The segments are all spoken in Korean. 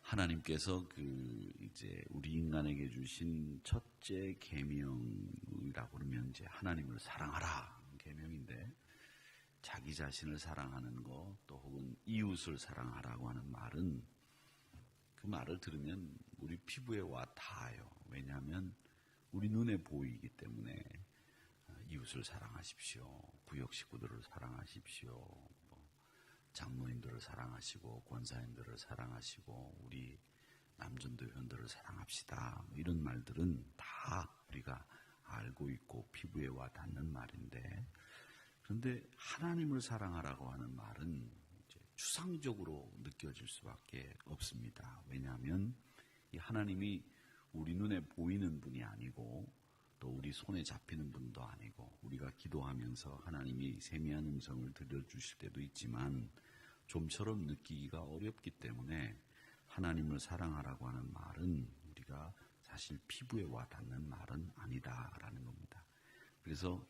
하나님께서 이제 우리 인간에게 주신 첫째 계명이라고 그러면 이제 하나님을 사랑하라 계명인데, 자기 자신을 사랑하는 것, 또 혹은 이웃을 사랑하라고 하는 말은, 그 말을 들으면 우리 피부에 와 닿아요. 왜냐하면 우리 눈에 보이기 때문에 이웃을 사랑하십시오, 구역 식구들을 사랑하십시오, 장로님들을 사랑하시고 권사님들을 사랑하시고 우리 남전도회원들을 사랑합시다, 이런 말들은 다 우리가 알고 있고 피부에 와 닿는 말인데, 그런데 하나님을 사랑하라고 하는 말은 이제 추상적으로 느껴질 수밖에 없습니다. 왜냐하면 이 하나님이 우리 눈에 보이는 분이 아니고, 또 우리 손에 잡히는 분도 아니고, 우리가 기도하면서 하나님이 세미한 음성을 들려주실 때도 있지만 좀처럼 느끼기가 어렵기 때문에 하나님을 사랑하라고 하는 말은 우리가 사실 피부에 와 닿는 말은 아니다라는 겁니다. 그래서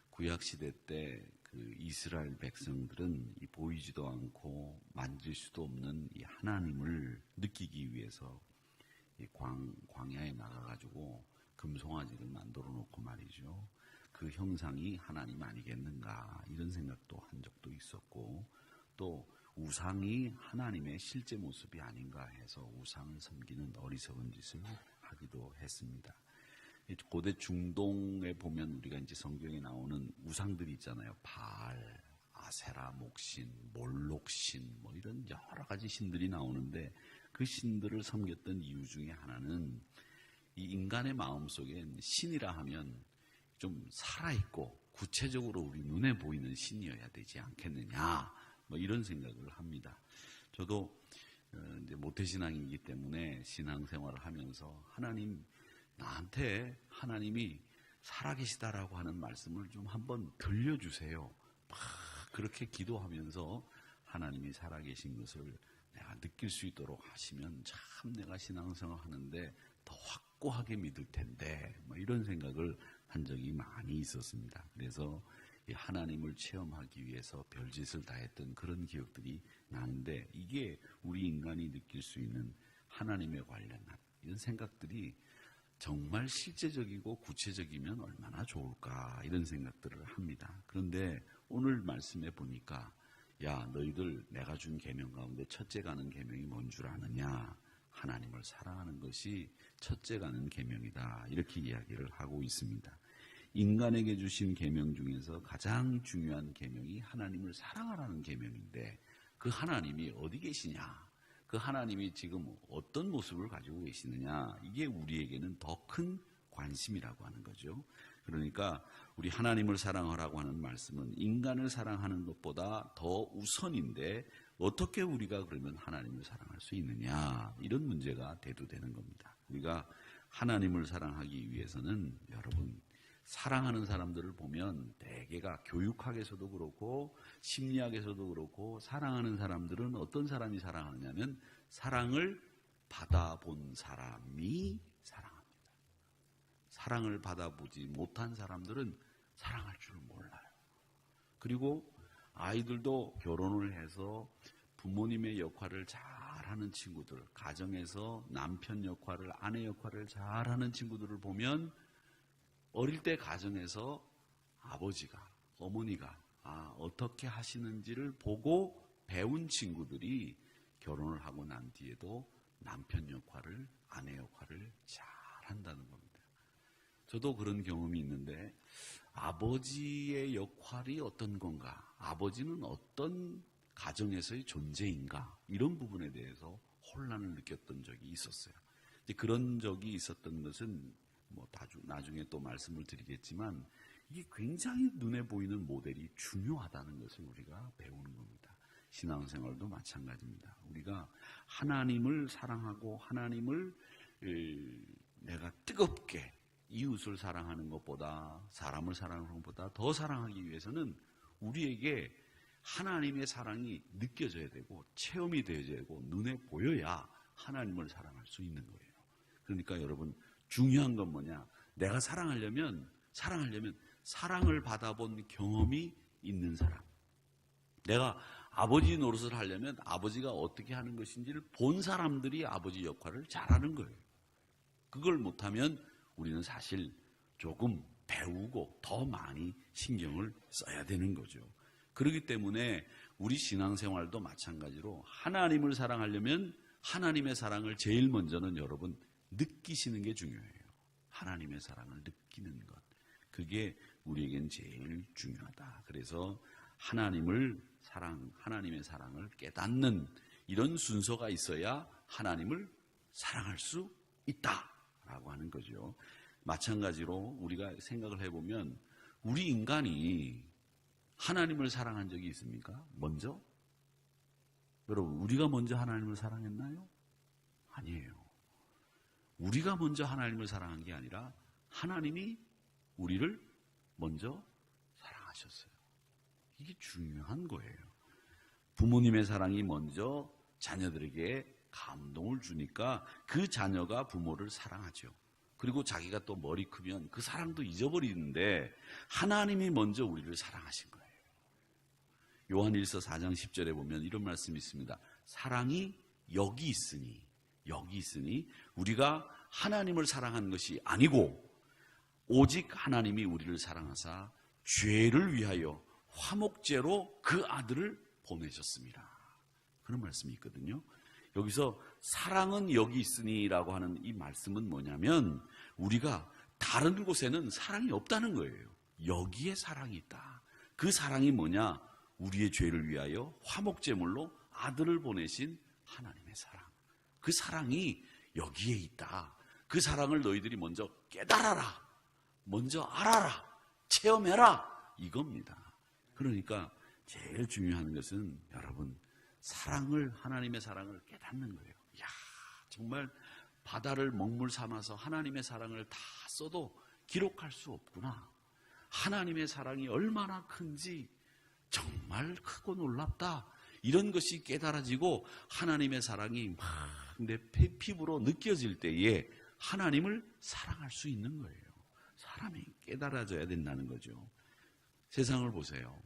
구약시대 때 그 이스라엘 백성들은 이 보이지도 않고 만질 수도 없는 이 하나님을 느끼기 위해서 이 광야에 나가가지고 금송아지를 만들어 놓고 말이죠. 그 형상이 하나님 아니겠는가, 이런 생각도 한 적도 있었고, 또 우상이 하나님의 실제 모습이 아닌가 해서 우상을 섬기는 어리석은 짓을 하기도 했습니다. 고대 중동에 보면 우리가 이제 성경에 나오는 우상들이 있잖아요. 바알, 아세라 목신, 몰록신, 이런 여러 가지 신들이 나오는데, 그 신들을 섬겼던 이유 중에 하나는 이 인간의 마음속엔 신이라 하면 좀 살아있고 구체적으로 우리 눈에 보이는 신이어야 되지 않겠느냐, 이런 생각을 합니다. 저도 이제 모태신앙이기 때문에 신앙생활을 하면서 하나님, 나한테 하나님이 살아계시다라고 하는 말씀을 좀 한번 들려주세요, 막 그렇게 기도하면서 하나님이 살아계신 것을 내가 느낄 수 있도록 하시면 참 내가 신앙생활 하는데 더 확고하게 믿을 텐데, 이런 생각을 한 적이 많이 있었습니다. 그래서 이 하나님을 체험하기 위해서 별짓을 다 했던 그런 기억들이 나는데, 이게 우리 인간이 느낄 수 있는 하나님에 관련한 이런 생각들이 정말 실제적이고 구체적이면 얼마나 좋을까, 이런 생각들을 합니다. 그런데 오늘 말씀해 보니까, 야, 너희들 내가 준 계명 가운데 첫째 가는 계명이 뭔 줄 아느냐? 하나님을 사랑하는 것이 첫째 가는 계명이다, 이렇게 이야기를 하고 있습니다. 인간에게 주신 계명 중에서 가장 중요한 계명이 하나님을 사랑하라는 계명인데, 그 하나님이 어디 계시냐? 그 하나님이 지금 어떤 모습을 가지고 계시느냐, 이게 우리에게는 더 큰 관심이라고 하는 거죠. 그러니까 우리 하나님을 사랑하라고 하는 말씀은 인간을 사랑하는 것보다 더 우선인데, 어떻게 우리가 그러면 하나님을 사랑할 수 있느냐, 이런 문제가 대두되는 겁니다. 우리가 하나님을 사랑하기 위해서는, 여러분, 사랑하는 사람들을 보면 대개가 교육학에서도 그렇고 심리학에서도 그렇고, 사랑하는 사람들은 어떤 사람이 사랑하느냐면 사랑을 받아본 사람이 사랑합니다. 사랑을 받아보지 못한 사람들은 사랑할 줄 몰라요. 그리고 아이들도 결혼을 해서 부모님의 역할을 잘하는 친구들, 가정에서 남편 역할을, 아내 역할을 잘하는 친구들을 보면 어릴 때 가정에서 아버지가, 어머니가 어떻게 하시는지를 보고 배운 친구들이 결혼을 하고 난 뒤에도 남편 역할을, 아내 역할을 잘한다는 겁니다. 저도 그런 경험이 있는데, 아버지의 역할이 어떤 건가, 아버지는 어떤 가정에서의 존재인가, 이런 부분에 대해서 혼란을 느꼈던 적이 있었어요. 그런 적이 있었던 것은 나중에 또 말씀을 드리겠지만, 이게 굉장히 눈에 보이는 모델이 중요하다는 것을 우리가 배우는 겁니다. 신앙생활도 마찬가지입니다. 우리가 하나님을 사랑하고 하나님을 내가 뜨겁게 이웃을 사랑하는 것보다, 사람을 사랑하는 것보다 더 사랑하기 위해서는 우리에게 하나님의 사랑이 느껴져야 되고 체험이 되어야 되고 눈에 보여야 하나님을 사랑할 수 있는 거예요. 그러니까 여러분, 중요한 건 뭐냐? 내가 사랑하려면 사랑을 받아본 경험이 있는 사람. 내가 아버지 노릇을 하려면 아버지가 어떻게 하는 것인지를 본 사람들이 아버지 역할을 잘하는 거예요. 그걸 못하면 우리는 사실 조금 배우고 더 많이 신경을 써야 되는 거죠. 그렇기 때문에 우리 신앙생활도 마찬가지로 하나님을 사랑하려면 하나님의 사랑을 제일 먼저는 여러분 느끼시는 게 중요해요. 하나님의 사랑을 느끼는 것. 그게 우리에겐 제일 중요하다. 그래서 하나님의 사랑을 깨닫는 이런 순서가 있어야 하나님을 사랑할 수 있다라고 하는 거죠. 마찬가지로 우리가 생각을 해보면 우리 인간이 하나님을 사랑한 적이 있습니까? 먼저? 여러분, 우리가 먼저 하나님을 사랑했나요? 아니에요. 우리가 먼저 하나님을 사랑한 게 아니라 하나님이 우리를 먼저 사랑하셨어요. 이게 중요한 거예요. 부모님의 사랑이 먼저 자녀들에게 감동을 주니까 그 자녀가 부모를 사랑하죠. 그리고 자기가 또 머리 크면 그 사랑도 잊어버리는데 하나님이 먼저 우리를 사랑하신 거예요. 요한일서 4장 10절에 보면 이런 말씀이 있습니다. 사랑이 여기 있으니 우리가 하나님을 사랑한 것이 아니고 오직 하나님이 우리를 사랑하사 죄를 위하여 화목제로 그 아들을 보내셨습니다. 그런 말씀이 있거든요. 여기서 사랑은 여기 있으니라고 하는 이 말씀은 뭐냐면 우리가 다른 곳에는 사랑이 없다는 거예요. 여기에 사랑이 있다. 그 사랑이 뭐냐? 우리의 죄를 위하여 화목제물로 아들을 보내신 하나님의 사랑. 그 사랑이 여기에 있다. 그 사랑을 너희들이 먼저 깨달아라. 먼저 알아라. 체험해라. 이겁니다. 그러니까 제일 중요한 것은 여러분 하나님의 사랑을 깨닫는 거예요. 이야, 정말 바다를 먹물 삼아서 하나님의 사랑을 다 써도 기록할 수 없구나. 하나님의 사랑이 얼마나 큰지 정말 크고 놀랍다. 이런 것이 깨달아지고 하나님의 사랑이 막 내 피부로 느껴질 때에 하나님을 사랑할 수 있는 거예요. 사람이 깨달아져야 된다는 거죠. 세상을 보세요.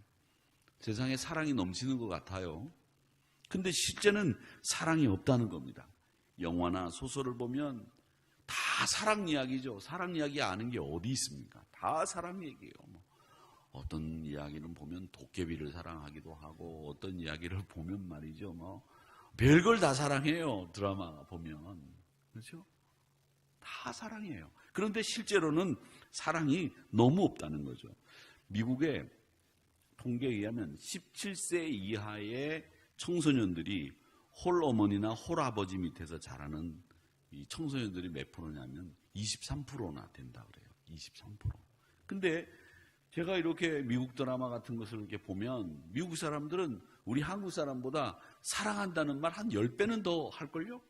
세상에 사랑이 넘치는 것 같아요. 근데 실제는 사랑이 없다는 겁니다. 영화나 소설을 보면 다 사랑 이야기죠. 사랑 이야기 아는 게 어디 있습니까? 다 사랑 얘기예요. 어떤 이야기는 보면 도깨비를 사랑하기도 하고 어떤 이야기를 보면 말이죠. 별걸 다 사랑해요. 드라마 보면. 그렇죠? 다 사랑해요. 그런데 실제로는 사랑이 너무 없다는 거죠. 미국의 통계에 의하면 17세 이하의 청소년들이 홀어머니나 홀아버지 밑에서 자라는 이 청소년들이 몇 프로냐면 23%나 된다 그래요. 23%. 근데 제가 이렇게 미국 드라마 같은 것을 이렇게 보면 미국 사람들은 우리 한국 사람보다 사랑한다는 말 한 10배는 더 할걸요?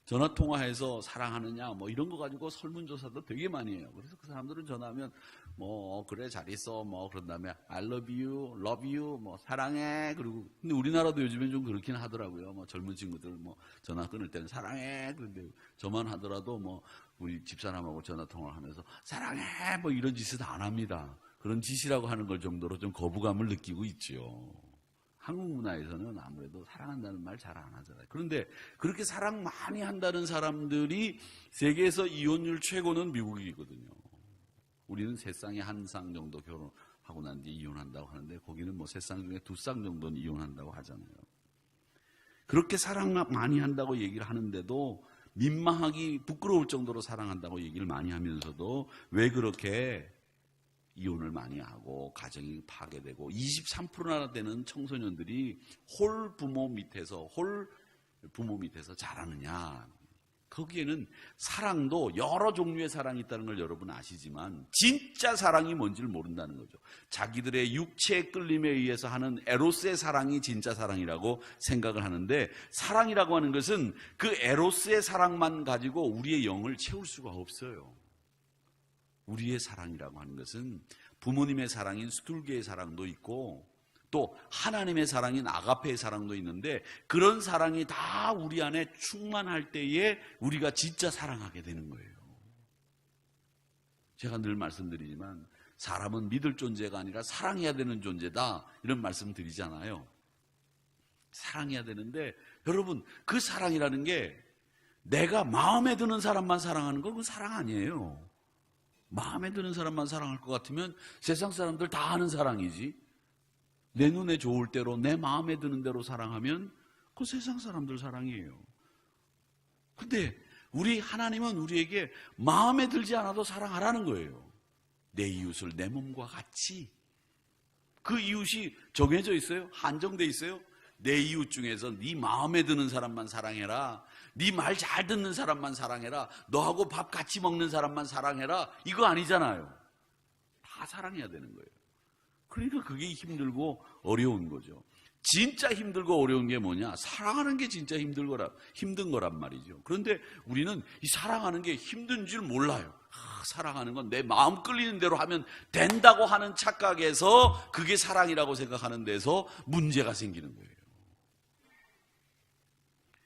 전화통화해서 사랑하느냐 이런 거 가지고 설문조사도 되게 많이 해요. 그래서 그 사람들은 전화하면 그래 잘 있어 그런 다음에 I love you, love you 사랑해. 그리고 근데 우리나라도 요즘엔 좀 그렇긴 하더라고요. 젊은 친구들 전화 끊을 때는 사랑해. 그런데 저만 하더라도 우리 집사람하고 전화통화를 하면서 사랑해 이런 짓을 안 합니다. 그런 짓이라고 하는 걸 정도로 좀 거부감을 느끼고 있죠. 한국 문화에서는 아무래도 사랑한다는 말 잘 안 하잖아요. 그런데 그렇게 사랑 많이 한다는 사람들이 세계에서 이혼율 최고는 미국이거든요. 우리는 3쌍에 1쌍 정도 결혼하고 난 뒤에 이혼한다고 하는데 거기는 3쌍 중에 2쌍 정도는 이혼한다고 하잖아요. 그렇게 사랑 많이 한다고 얘기를 하는데도 민망하기 부끄러울 정도로 사랑한다고 얘기를 많이 하면서도 왜 그렇게 이혼을 많이 하고 가정이 파괴되고 23%나 되는 청소년들이 홀 부모 밑에서 자라느냐. 거기에는 사랑도 여러 종류의 사랑이 있다는 걸 여러분 아시지만 진짜 사랑이 뭔지를 모른다는 거죠. 자기들의 육체의 끌림에 의해서 하는 에로스의 사랑이 진짜 사랑이라고 생각을 하는데 사랑이라고 하는 것은 그 에로스의 사랑만 가지고 우리의 영을 채울 수가 없어요. 우리의 사랑이라고 하는 것은 부모님의 사랑인 스툴게의 사랑도 있고 또 하나님의 사랑인 아가페의 사랑도 있는데 그런 사랑이 다 우리 안에 충만할 때에 우리가 진짜 사랑하게 되는 거예요. 제가 늘 말씀드리지만 사람은 믿을 존재가 아니라 사랑해야 되는 존재다 이런 말씀 드리잖아요. 사랑해야 되는데 여러분 그 사랑이라는 게 내가 마음에 드는 사람만 사랑하는 건 그건 사랑 아니에요. 마음에 드는 사람만 사랑할 것 같으면 세상 사람들 다 하는 사랑이지. 내 눈에 좋을 대로 내 마음에 드는 대로 사랑하면 그 세상 사람들 사랑이에요. 근데 우리 하나님은 우리에게 마음에 들지 않아도 사랑하라는 거예요. 내 이웃을 내 몸과 같이. 그 이웃이 정해져 있어요? 한정돼 있어요? 내 이웃 중에서 네 마음에 드는 사람만 사랑해라. 네 말 잘 듣는 사람만 사랑해라. 너하고 밥 같이 먹는 사람만 사랑해라. 이거 아니잖아요. 다 사랑해야 되는 거예요. 그러니까 그게 힘들고 어려운 거죠. 진짜 힘들고 어려운 게 뭐냐? 사랑하는 게 진짜 힘든 거란 말이죠. 그런데 우리는 이 사랑하는 게 힘든 줄 몰라요. 사랑하는 건 내 마음 끌리는 대로 하면 된다고 하는 착각에서 그게 사랑이라고 생각하는 데서 문제가 생기는 거예요.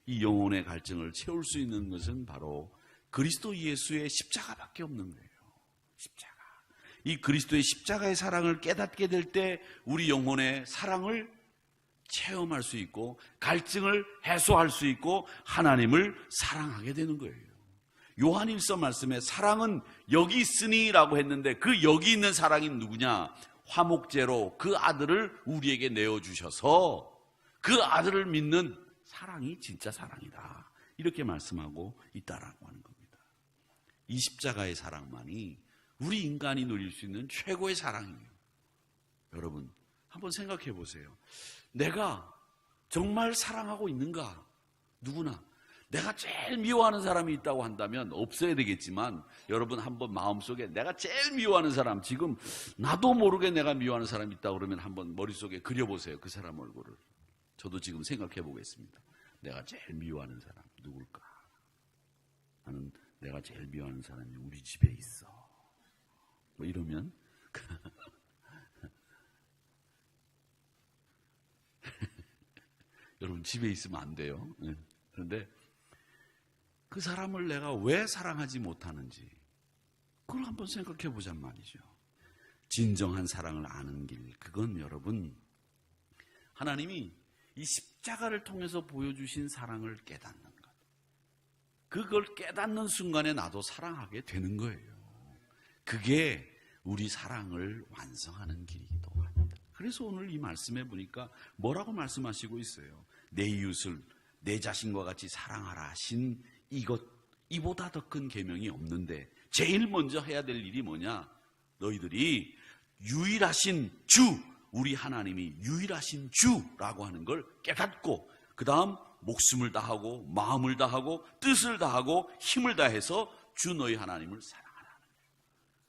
이 영혼의 갈증을 채울 수 있는 것은 바로 그리스도 예수의 십자가밖에 없는 거예요. 십자가. 이 그리스도의 십자가의 사랑을 깨닫게 될 때 우리 영혼의 사랑을 체험할 수 있고 갈증을 해소할 수 있고 하나님을 사랑하게 되는 거예요. 요한일서 말씀에 사랑은 여기 있으니 라고 했는데 그 여기 있는 사랑이 누구냐? 화목제로 그 아들을 우리에게 내어주셔서 그 아들을 믿는 사랑이 진짜 사랑이다. 이렇게 말씀하고 있다라고 하는 겁니다. 이 십자가의 사랑만이 우리 인간이 누릴 수 있는 최고의 사랑이에요. 여러분 한번 생각해 보세요. 내가 정말 사랑하고 있는가? 누구나 내가 제일 미워하는 사람이 있다고 한다면 없어야 되겠지만 여러분 한번 마음속에 내가 제일 미워하는 사람, 지금 나도 모르게 내가 미워하는 사람이 있다고 그러면 한번 머릿속에 그려보세요. 그 사람 얼굴을. 저도 지금 생각해 보겠습니다. 내가 제일 미워하는 사람 누굴까? 나는 내가 제일 미워하는 사람이 우리 집에 있어. 뭐 이러면 여러분 집에 있으면 안 돼요. 그런데 그 사람을 내가 왜 사랑하지 못하는지 그걸 한번 생각해 보잔 말이죠. 진정한 사랑을 아는 길, 그건 여러분 하나님이 이 십자가를 통해서 보여주신 사랑을 깨닫는 것. 그걸 깨닫는 순간에 나도 사랑하게 되는 거예요. 그게 우리 사랑을 완성하는 길이기도 합니다. 그래서 오늘 이 말씀에 보니까 뭐라고 말씀하시고 있어요? 내 이웃을 내 자신과 같이 사랑하라 하신 이보다 더 큰 계명이 없는데 제일 먼저 해야 될 일이 뭐냐? 너희들이 유일하신 주, 우리 하나님이 유일하신 주라고 하는 걸 깨닫고 그 다음 목숨을 다하고 마음을 다하고 뜻을 다하고 힘을 다해서 주 너희 하나님을 사랑하라는 거예요.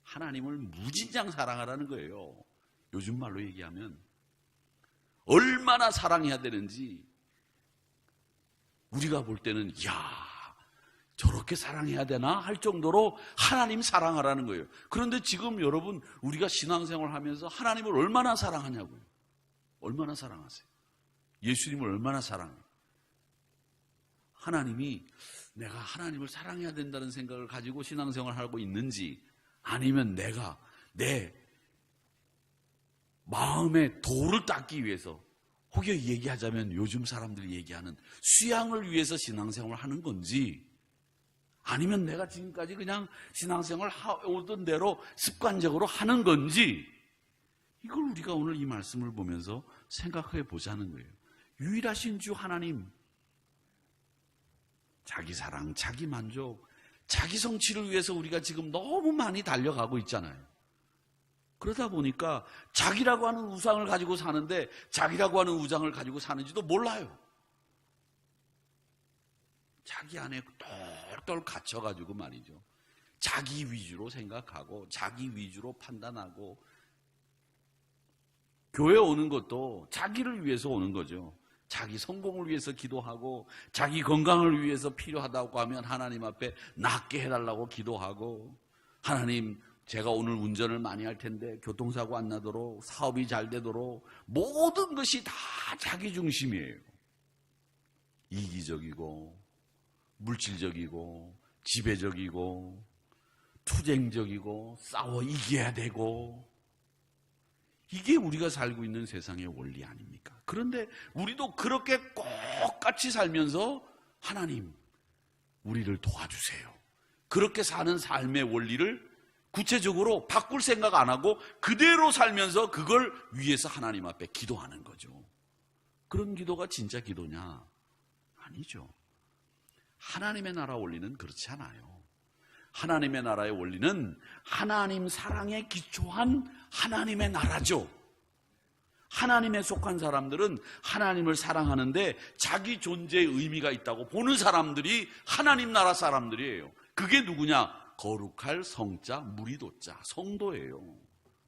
하나님을 무진장 사랑하라는 거예요. 요즘 말로 얘기하면 얼마나 사랑해야 되는지 우리가 볼 때는 이야 저렇게 사랑해야 되나 할 정도로 하나님 사랑하라는 거예요. 그런데 지금 여러분 우리가 신앙생활을 하면서 하나님을 얼마나 사랑하냐고요. 얼마나 사랑하세요? 예수님을 얼마나 사랑해요? 하나님이 내가 하나님을 사랑해야 된다는 생각을 가지고 신앙생활을 하고 있는지 아니면 내가 내 마음의 돌을 닦기 위해서 혹여 얘기하자면 요즘 사람들이 얘기하는 수양을 위해서 신앙생활을 하는 건지 아니면 내가 지금까지 그냥 신앙생활을 오던 대로 습관적으로 하는 건지 이걸 우리가 오늘 이 말씀을 보면서 생각해 보자는 거예요. 유일하신 주 하나님, 자기 사랑, 자기 만족, 자기 성취를 위해서 우리가 지금 너무 많이 달려가고 있잖아요. 그러다 보니까 자기라고 하는 우상을 가지고 사는데 자기라고 하는 우상을 가지고 사는지도 몰라요. 자기 안에 똘똘 갇혀가지고 말이죠. 자기 위주로 생각하고 자기 위주로 판단하고 교회 오는 것도 자기를 위해서 오는 거죠. 자기 성공을 위해서 기도하고 자기 건강을 위해서 필요하다고 하면 하나님 앞에 낫게 해달라고 기도하고 하나님 제가 오늘 운전을 많이 할 텐데 교통사고 안 나도록 사업이 잘 되도록 모든 것이 다 자기 중심이에요. 이기적이고 물질적이고 지배적이고 투쟁적이고 싸워 이겨야 되고 이게 우리가 살고 있는 세상의 원리 아닙니까? 그런데 우리도 그렇게 똑같이 살면서 하나님, 우리를 도와주세요. 그렇게 사는 삶의 원리를 구체적으로 바꿀 생각 안 하고 그대로 살면서 그걸 위해서 하나님 앞에 기도하는 거죠. 그런 기도가 진짜 기도냐? 아니죠. 하나님의 나라 원리는 그렇지 않아요. 하나님의 나라의 원리는 하나님 사랑에 기초한 하나님의 나라죠. 하나님에 속한 사람들은 하나님을 사랑하는데 자기 존재의 의미가 있다고 보는 사람들이 하나님 나라 사람들이에요. 그게 누구냐? 거룩할 성자 무리도자 성도예요.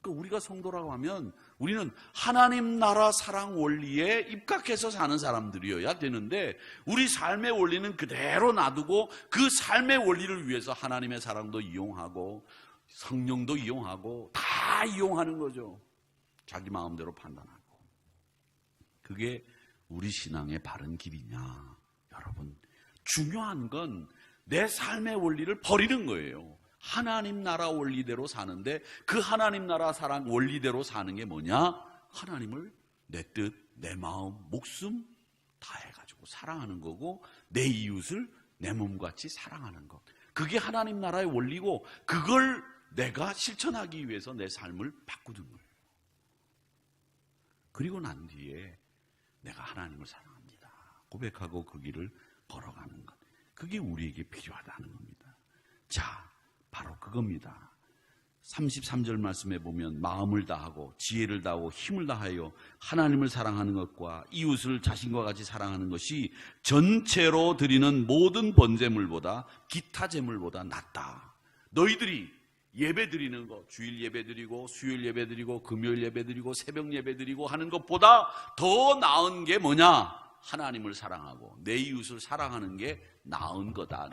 그러니까 우리가 성도라고 하면 우리는 하나님 나라 사랑 원리에 입각해서 사는 사람들이어야 되는데 우리 삶의 원리는 그대로 놔두고 그 삶의 원리를 위해서 하나님의 사랑도 이용하고 성령도 이용하고 다 이용하는 거죠. 자기 마음대로 판단하고. 그게 우리 신앙의 바른 길이냐? 여러분, 중요한 건 내 삶의 원리를 버리는 거예요. 하나님 나라 원리대로 사는데 그 하나님 나라 사랑 원리대로 사는 게 뭐냐? 하나님을 내 뜻, 내 마음, 목숨 다 해가지고 사랑하는 거고 내 이웃을 내 몸같이 사랑하는 것. 그게 하나님 나라의 원리고 그걸 내가 실천하기 위해서 내 삶을 바꾸는 거예요. 그리고 난 뒤에 내가 하나님을 사랑합니다 고백하고 그 길을 걸어가는 것. 그게 우리에게 필요하다는 겁니다. 자, 바로 그겁니다. 33절 말씀에 보면 마음을 다하고 지혜를 다하고 힘을 다하여 하나님을 사랑하는 것과 이웃을 자신과 같이 사랑하는 것이 전체로 드리는 모든 번제물보다 기타 제물보다 낫다. 너희들이 예배 드리는 거, 주일 예배 드리고 수요일 예배 드리고 금요일 예배 드리고 새벽 예배 드리고 하는 것보다 더 나은 게 뭐냐? 하나님을 사랑하고 내 이웃을 사랑하는 게 나은 거다.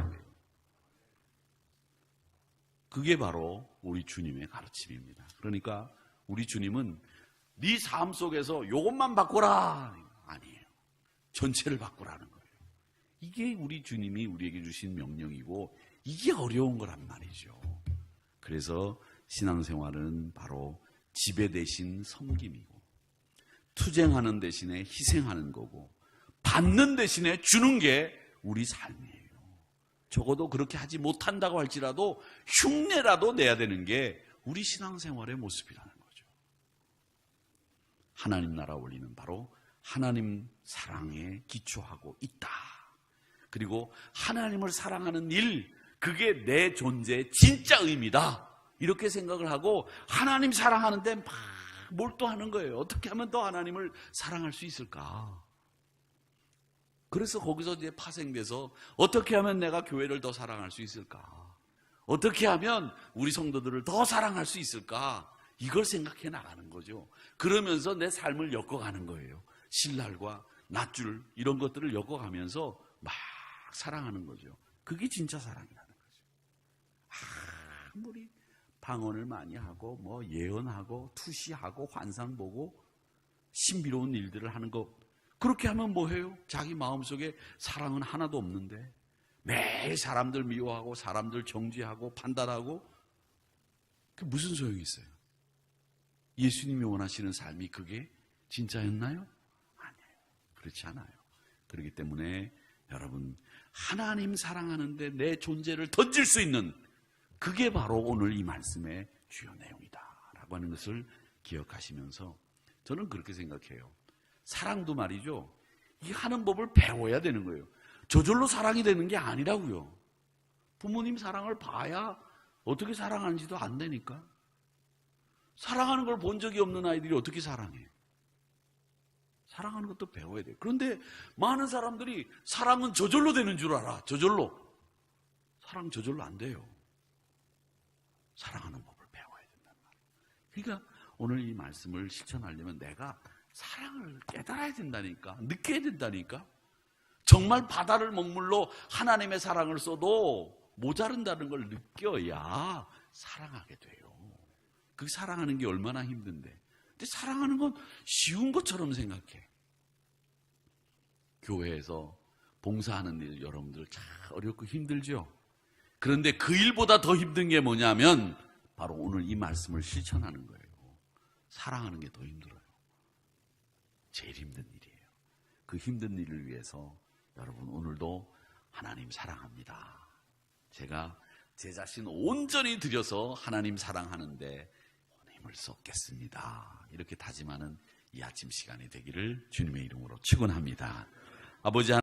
그게 바로 우리 주님의 가르침입니다. 그러니까 우리 주님은 네 삶 속에서 이것만 바꾸라 아니에요. 전체를 바꾸라는 거예요. 이게 우리 주님이 우리에게 주신 명령이고 이게 어려운 거란 말이죠. 그래서 신앙생활은 바로 지배 대신 섬김이고 투쟁하는 대신에 희생하는 거고 받는 대신에 주는 게 우리 삶이에요. 적어도 그렇게 하지 못한다고 할지라도 흉내라도 내야 되는 게 우리 신앙생활의 모습이라는 거죠. 하나님 나라 원리는 바로 하나님 사랑에 기초하고 있다. 그리고 하나님을 사랑하는 일, 그게 내 존재의 진짜 의미다. 이렇게 생각을 하고 하나님 사랑하는데 막 몰두하는 거예요. 어떻게 하면 더 하나님을 사랑할 수 있을까? 그래서 거기서 이제 파생돼서 어떻게 하면 내가 교회를 더 사랑할 수 있을까? 어떻게 하면 우리 성도들을 더 사랑할 수 있을까? 이걸 생각해 나가는 거죠. 그러면서 내 삶을 엮어가는 거예요. 신랄과 낮줄 이런 것들을 엮어가면서 막 사랑하는 거죠. 그게 진짜 사랑이라는 거죠. 아무리 방언을 많이 하고 뭐 예언하고 투시하고 환상 보고 신비로운 일들을 하는 거 그렇게 하면 뭐해요? 자기 마음속에 사랑은 하나도 없는데 매일 사람들 미워하고 사람들 정죄하고 판단하고 그 무슨 소용이 있어요? 예수님이 원하시는 삶이 그게 진짜였나요? 아니에요. 그렇지 않아요. 그렇기 때문에 여러분 하나님 사랑하는데 내 존재를 던질 수 있는 그게 바로 오늘 이 말씀의 주요 내용이다라고 하는 것을 기억하시면서 저는 그렇게 생각해요. 사랑도 말이죠. 이 하는 법을 배워야 되는 거예요. 저절로 사랑이 되는 게 아니라고요. 부모님 사랑을 봐야 어떻게 사랑하는지도 안 되니까. 사랑하는 걸 본 적이 없는 아이들이 어떻게 사랑해? 사랑하는 것도 배워야 돼요. 그런데 많은 사람들이 사랑은 저절로 되는 줄 알아. 저절로. 사랑 저절로 안 돼요. 사랑하는 법을 배워야 된단 말이에요. 그러니까 오늘 이 말씀을 실천하려면 내가 사랑을 깨달아야 된다니까. 느껴야 된다니까. 정말 바다를 먹물로 하나님의 사랑을 써도 모자른다는 걸 느껴야 사랑하게 돼요. 그 사랑하는 게 얼마나 힘든데. 근데 사랑하는 건 쉬운 것처럼 생각해. 교회에서 봉사하는 일 여러분들 참 어렵고 힘들죠. 그런데 그 일보다 더 힘든 게 뭐냐면 바로 오늘 이 말씀을 실천하는 거예요. 사랑하는 게 더 힘들어요. 제일 힘든 일이에요. 그 힘든 일을 위해서 여러분 오늘도 하나님 사랑합니다. 제가 제 자신 온전히 들여서 하나님 사랑하는데 힘을 쏟겠습니다. 이렇게 다짐하는 이 아침 시간이 되기를 주님의 이름으로 축원합니다. 아버지